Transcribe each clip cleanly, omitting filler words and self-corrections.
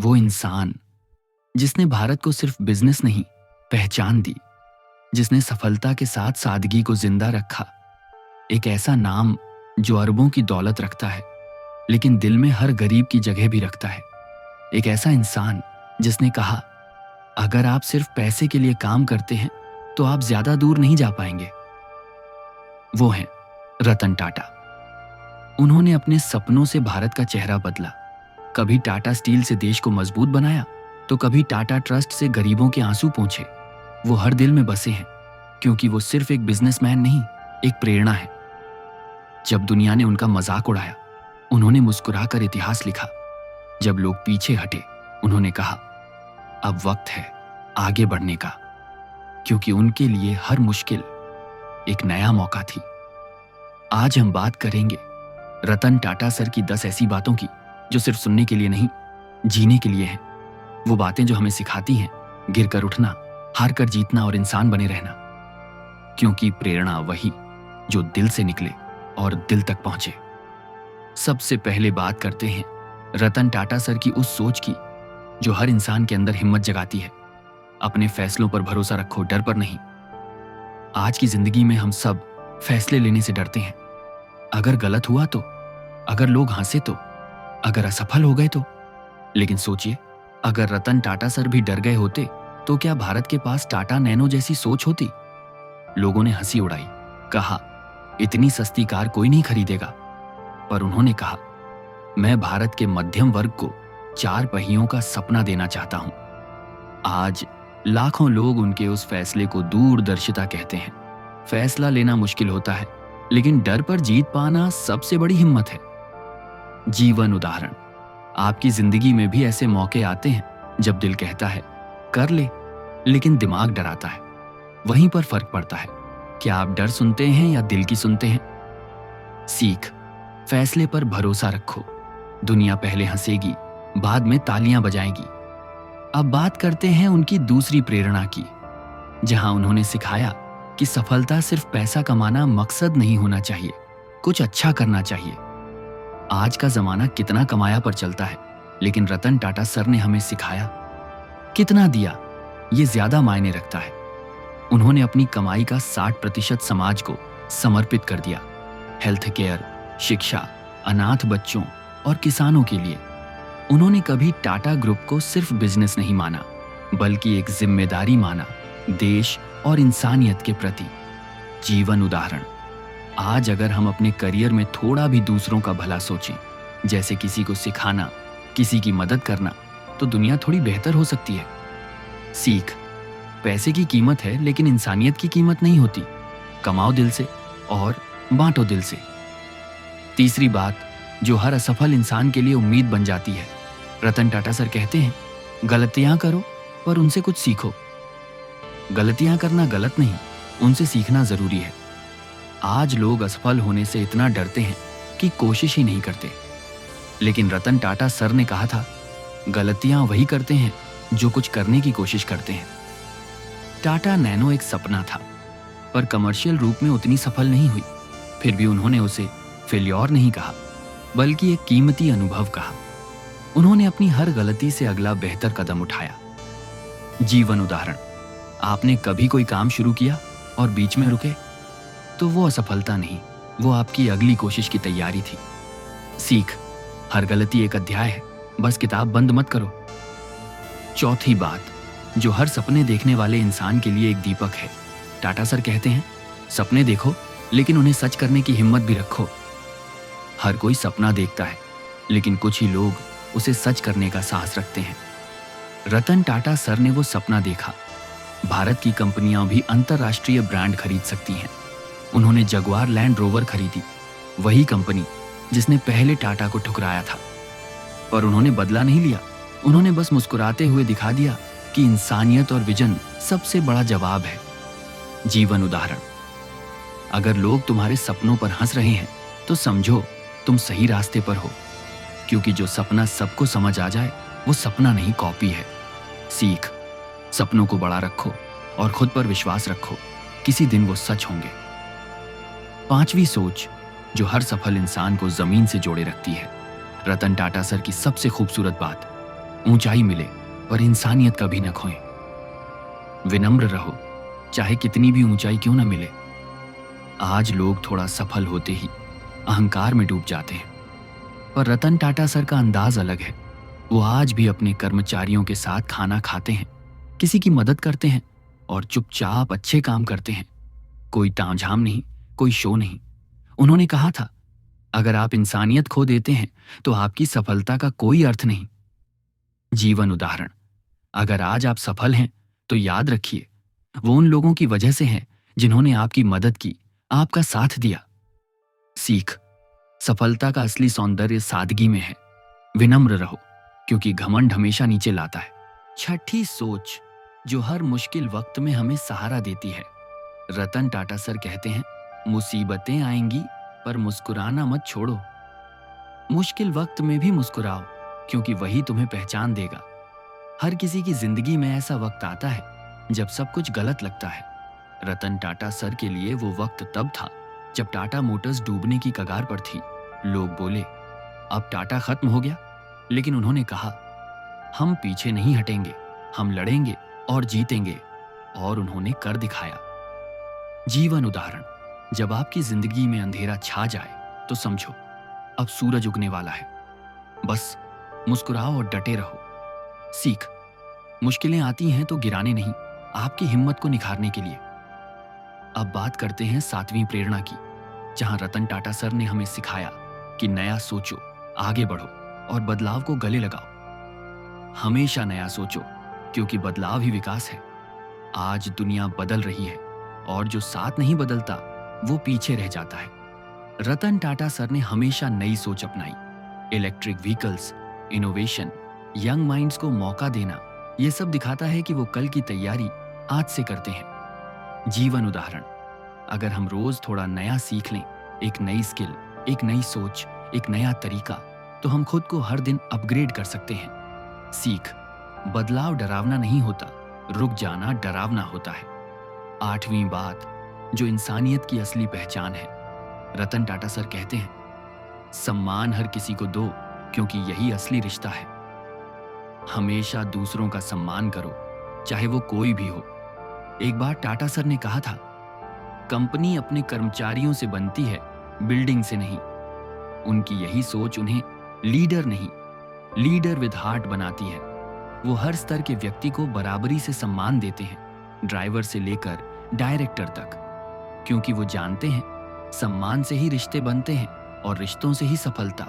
वो इंसान जिसने भारत को सिर्फ बिजनेस नहीं, पहचान दी, जिसने सफलता के साथ सादगी को जिंदा रखा। एक ऐसा नाम जो अरबों की दौलत रखता है लेकिन दिल में हर गरीब की जगह भी रखता है। एक ऐसा इंसान जिसने कहा, अगर आप सिर्फ पैसे के लिए काम करते हैं तो आप ज्यादा दूर नहीं जा पाएंगे। वो हैं रतन टाटा। उन्होंने अपने सपनों से भारत का चेहरा बदला। कभी टाटा स्टील से देश को मजबूत बनाया तो कभी टाटा ट्रस्ट से गरीबों के आंसू पोंछे। वो हर दिल में बसे हैं क्योंकि वो सिर्फ एक बिजनेसमैन नहीं, एक प्रेरणा है। जब दुनिया ने उनका मजाक उड़ाया, उन्होंने मुस्कुराकर इतिहास लिखा। जब लोग पीछे हटे, उन्होंने कहा, अब वक्त है आगे बढ़ने का, क्योंकि उनके लिए हर मुश्किल एक नया मौका थी। आज हम बात करेंगे रतन टाटा सर की 10 ऐसी बातों की जो सिर्फ सुनने के लिए नहीं, जीने के लिए हैं। वो बातें जो हमें सिखाती हैं गिरकर उठना, हार कर जीतना और इंसान बने रहना, क्योंकि प्रेरणा वही जो दिल से निकले और दिल तक पहुंचे। सबसे पहले बात करते हैं रतन टाटा सर की उस सोच की जो हर इंसान के अंदर हिम्मत जगाती है। अपने फैसलों पर भरोसा रखो, डर पर नहीं। आज की जिंदगी में हम सब फैसले लेने से डरते हैं। अगर गलत हुआ तो, अगर लोग हंसे तो, अगर असफल हो गए तो। लेकिन सोचिए, अगर रतन टाटा सर भी डर गए होते तो क्या भारत के पास टाटा नैनो जैसी सोच होती? लोगों ने हंसी उड़ाई, कहा इतनी सस्ती कार कोई नहीं खरीदेगा। पर उन्होंने कहा, मैं भारत के मध्यम वर्ग को 4 पहियों का सपना देना चाहता हूं। आज लाखों लोग उनके उस फैसले को दूरदर्शिता कहते हैं। फैसला लेना मुश्किल होता है, लेकिन डर पर जीत पाना सबसे बड़ी हिम्मत है। जीवन उदाहरण। आपकी जिंदगी में भी ऐसे मौके आते हैं जब दिल कहता है कर ले, लेकिन दिमाग डराता है। वहीं पर फर्क पड़ता है, क्या आप डर सुनते हैं या दिल की सुनते हैं? सीख, फैसले पर भरोसा रखो। दुनिया पहले हंसेगी, बाद में तालियां बजाएगी। अब बात करते हैं उनकी दूसरी प्रेरणा की, जहां उन्होंने सिखाया कि सफलता सिर्फ पैसा कमाना मकसद नहीं होना चाहिए, कुछ अच्छा करना चाहिए। आज का जमाना कितना कमाया पर चलता है, लेकिन रतन टाटा सर ने हमें सिखाया कितना दिया ये ज्यादा मायने रखता है। उन्होंने अपनी कमाई का 60% समाज को समर्पित कर दिया। हेल्थ केयर, शिक्षा, अनाथ बच्चों और किसानों के लिए। उन्होंने कभी टाटा ग्रुप को सिर्फ बिजनेस नहीं माना, बल्कि एक जिम्मेदारी माना, देश और इंसानियत के प्रति। जीवन उदाहरण। आज अगर हम अपने करियर में थोड़ा भी दूसरों का भला सोचें, जैसे किसी को सिखाना, किसी की मदद करना, तो दुनिया थोड़ी बेहतर हो सकती है। सीख, पैसे की कीमत है लेकिन इंसानियत की कीमत नहीं होती। कमाओ दिल से और बांटो दिल से। तीसरी बात जो हर असफल इंसान के लिए उम्मीद बन जाती है। रतन टाटा सर कहते हैं, गलतियां करो पर उनसे कुछ सीखो। गलतियां करना गलत नहीं, उनसे सीखना जरूरी है। आज लोग असफल होने से इतना डरते हैं कि कोशिश ही नहीं करते, लेकिन रतन टाटा सर ने कहा था, गलतियां वही करते हैं जो कुछ करने की कोशिश करते हैं। टाटा नैनो एक सपना था, पर कमर्शियल रूप में उतनी सफल नहीं हुई। फिर भी उन्होंने उसे फेल्योर नहीं कहा, बल्कि एक कीमती अनुभव कहा। उन्होंने अपनी हर गलती से अगला बेहतर कदम उठाया। जीवन उदाहरण। आपने कभी कोई काम शुरू किया और बीच में रुके, तो वो असफलता नहीं, वो आपकी अगली कोशिश की तैयारी थी। सीख, हर गलती एक अध्याय है, बस किताब बंद मत करो। चौथी बात जो हर सपने देखने वाले इंसान के लिए एक दीपक है। टाटा सर कहते हैं, सपने देखो लेकिन उन्हें सच करने की हिम्मत भी रखो। हर कोई सपना देखता है, लेकिन कुछ ही लोग उसे सच करने का साहस रखते हैं। रतन टाटा सर ने वो सपना देखा, भारत की कंपनियां भी अंतरराष्ट्रीय ब्रांड खरीद सकती हैं। उन्होंने जगुआर लैंड रोवर खरीदी, वही कंपनी जिसने पहले टाटा को ठुकराया था। पर उन्होंने बदला नहीं लिया, उन्होंने बस मुस्कुराते हुए दिखा दिया कि इंसानियत और विजन सबसे बड़ा जवाब है। जीवन उदाहरण। अगर लोग तुम्हारे सपनों पर हंस रहे हैं तो समझो तुम सही रास्ते पर हो, क्योंकि जो सपना सबको समझ आ जाए वो सपना नहीं, कॉपी है। सीख, सपनों को बड़ा रखो और खुद पर विश्वास रखो, किसी दिन वो सच होंगे। पांचवी सोच जो हर सफल इंसान को जमीन से जोड़े रखती है। रतन टाटा सर की सबसे खूबसूरत बात, ऊंचाई मिले पर इंसानियत कभी न खोएं। विनम्र रहो, चाहे कितनी भी ऊंचाई क्यों न मिले। आज लोग थोड़ा सफल होते ही अहंकार में डूब जाते हैं, पर रतन टाटा सर का अंदाज अलग है। वो आज भी अपने कर्मचारियों के साथ खाना खाते हैं, किसी की मदद करते हैं और चुपचाप अच्छे काम करते हैं। कोई तामझाम नहीं, कोई शो नहीं। उन्होंने कहा था, अगर आप इंसानियत खो देते हैं तो आपकी सफलता का कोई अर्थ नहीं। जीवन उदाहरण, अगर आज आप सफल हैं तो याद रखिए, वो उन लोगों की वजह से हैं जिन्होंने आपकी मदद की, आपका साथ दिया। सीख, सफलता का असली सौंदर्य सादगी में है। विनम्र रहो, क्योंकि घमंड हमेशा नीचे लाता है। छठी सोच, जो हर मुश्किल वक्त में हमें सहारा देती है। रतन टाटा सर कहते हैं, मुसीबतें आएंगी पर मुस्कुराना मत छोड़ो। मुश्किल वक्त में भी मुस्कुराओ, क्योंकि वही तुम्हें पहचान देगा। हर किसी की जिंदगी में ऐसा वक्त आता है जब सब कुछ गलत लगता है। रतन टाटा सर के लिए वो वक्त तब था जब टाटा मोटर्स डूबने की कगार पर थी। लोग बोले, अब टाटा खत्म हो गया, लेकिन उन्होंने कहा, हम पीछे नहीं हटेंगे, हम लड़ेंगे और जीतेंगे। और उन्होंने कर दिखाया। जीवन उदाहरण, जब आपकी जिंदगी में अंधेरा छा जाए तो समझो अब सूरज उगने वाला है। बस मुस्कुराओ और डटे रहो। सीख, मुश्किलें आती हैं तो गिराने नहीं, आपकी हिम्मत को निखारने के लिए। अब बात करते हैं 7वीं प्रेरणा की, जहां रतन टाटा सर ने हमें सिखाया कि नया सोचो, आगे बढ़ो और बदलाव को गले लगाओ। हमेशा नया सोचो, क्योंकि बदलाव ही विकास है। आज दुनिया बदल रही है और जो साथ नहीं बदलता वो पीछे रह जाता है। रतन टाटा सर ने हमेशा नई सोच अपनाई। Electric vehicles, innovation, young minds को मौका देना, ये सब दिखाता है कि वो कल की तैयारी आज से करते हैं। जीवन उदाहरण, अगर हम रोज थोड़ा नया सीख लें, एक नई स्किल, एक नई सोच, एक नया तरीका, तो हम खुद को हर दिन अपग्रेड कर सकते हैं। सीख, बदलाव डरावना नहीं होता, रुक जाना डरावना होता है। 8वीं बात, जो इंसानियत की असली पहचान है। रतन टाटा सर कहते हैं, सम्मान हर किसी को दो, क्योंकि यही असली रिश्ता है। हमेशा दूसरों का सम्मान करो, चाहे वो कोई भी हो। एक बार टाटा सर ने कहा था, कंपनी अपने कर्मचारियों से बनती है, बिल्डिंग से नहीं। उनकी यही सोच उन्हें लीडर नहीं, लीडर विद हार्ट बनाती है। वो हर स्तर के व्यक्ति को बराबरी से सम्मान देते हैं, ड्राइवर से लेकर डायरेक्टर तक, क्योंकि वो जानते हैं सम्मान से ही रिश्ते बनते हैं और रिश्तों से ही सफलता।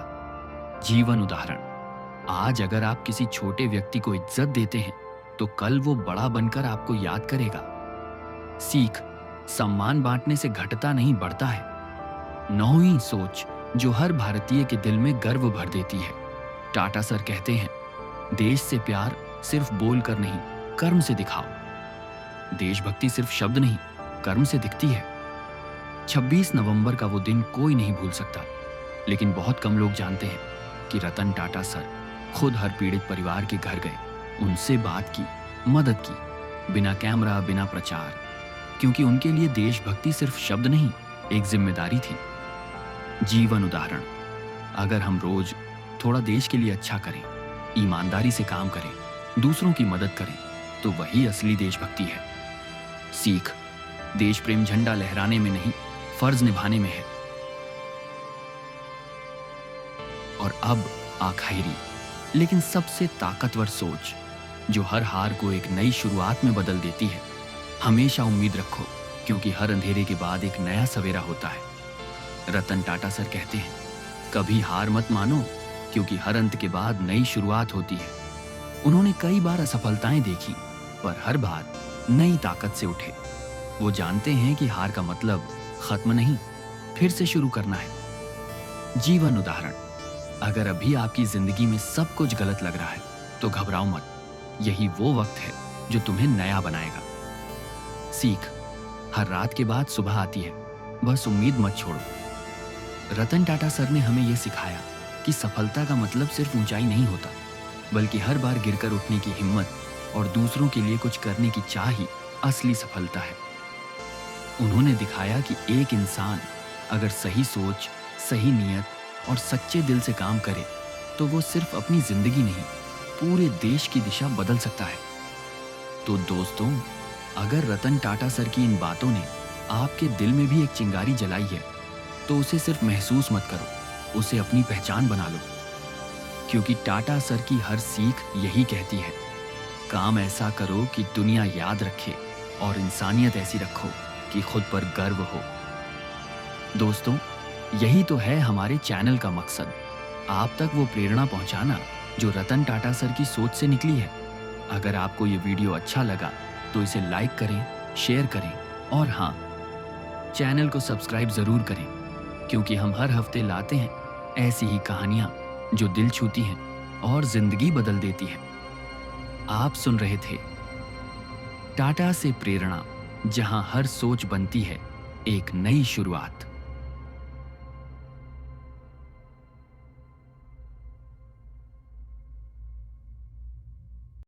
जीवन उदाहरण, आज अगर आप किसी छोटे व्यक्ति को इज्जत देते हैं तो कल वो बड़ा बनकर आपको याद करेगा। सीख, सम्मान बांटने से घटता नहीं, बढ़ता है। 9वीं सोच, जो हर भारतीय के दिल में गर्व भर देती है। टाटा सर कहते हैं, देश से प्यार सिर्फ बोलकर नहीं, कर्म से दिखाओ। देशभक्ति सिर्फ शब्द नहीं, कर्म से दिखती है। 26 नवंबर का वो दिन कोई नहीं भूल सकता, लेकिन बहुत कम लोग जानते हैं कि रतन टाटा सर खुद हर पीड़ित परिवार के घर गए, उनसे बात की, मदद की, बिना कैमरा, बिना प्रचार, क्योंकि उनके लिए देशभक्ति सिर्फ शब्द नहीं, एक जिम्मेदारी थी। जीवन उदाहरण, अगर हम रोज थोड़ा देश के लिए अच्छा करें, ईमानदारी से काम करें, दूसरों की मदद करें, तो वही असली देशभक्ति है। सीख, देश प्रेम झंडा लहराने में नहीं, फर्ज निभाने में है। और अब आखिरी लेकिन सबसे ताकतवर सोच, जो हर हार को एक नई शुरुआत में बदल देती है। हमेशा उम्मीद रखो, क्योंकि हर अंधेरे के बाद एक नया सवेरा होता है। रतन टाटा सर कहते हैं, कभी हार मत मानो, क्योंकि हर अंत के बाद नई शुरुआत होती है। उन्होंने कई बार असफलताएं देखी, पर हर बार नई ताकत से उठे। वो जानते हैं कि हार का मतलब खत्म नहीं, फिर से शुरू करना है। जीवन उदाहरण, अगर अभी आपकी जिंदगी में सब कुछ गलत लग रहा है तो घबराओ मत, यही वो वक्त है जो तुम्हें नया बनाएगा। सीख, हर रात के बाद सुबह आती है, बस उम्मीद मत छोड़ो। रतन टाटा सर ने हमें यह सिखाया कि सफलता का मतलब सिर्फ ऊंचाई नहीं होता, बल्कि हर बार गिरकर उठने की हिम्मत और दूसरों के लिए कुछ करने की चाह ही असली सफलता है। उन्होंने दिखाया कि एक इंसान अगर सही सोच, सही नीयत और सच्चे दिल से काम करे, तो वो सिर्फ अपनी जिंदगी नहीं, पूरे देश की दिशा बदल सकता है। तो दोस्तों, अगर रतन टाटा सर की इन बातों ने आपके दिल में भी एक चिंगारी जलाई है, तो उसे सिर्फ महसूस मत करो, उसे अपनी पहचान बना लो। क्योंकि टाटा सर की हर सीख यही कहती है, काम ऐसा करो कि दुनिया याद रखे और इंसानियत ऐसी रखो कि खुद पर गर्व हो। दोस्तों, यही तो है हमारे चैनल का मकसद, आप तक वो प्रेरणा पहुंचाना जो रतन टाटा सर की सोच से निकली है। अगर आपको ये वीडियो अच्छा लगा तो इसे लाइक करें, शेयर करें और हाँ, चैनल को सब्सक्राइब जरूर करें, क्योंकि हम हर हफ्ते लाते हैं ऐसी ही कहानियां जो दिल छूती हैं और जिंदगी बदल देती हैं। आप सुन रहे थे टाटा से प्रेरणा, जहां हर सोच बनती है एक नई शुरुआत।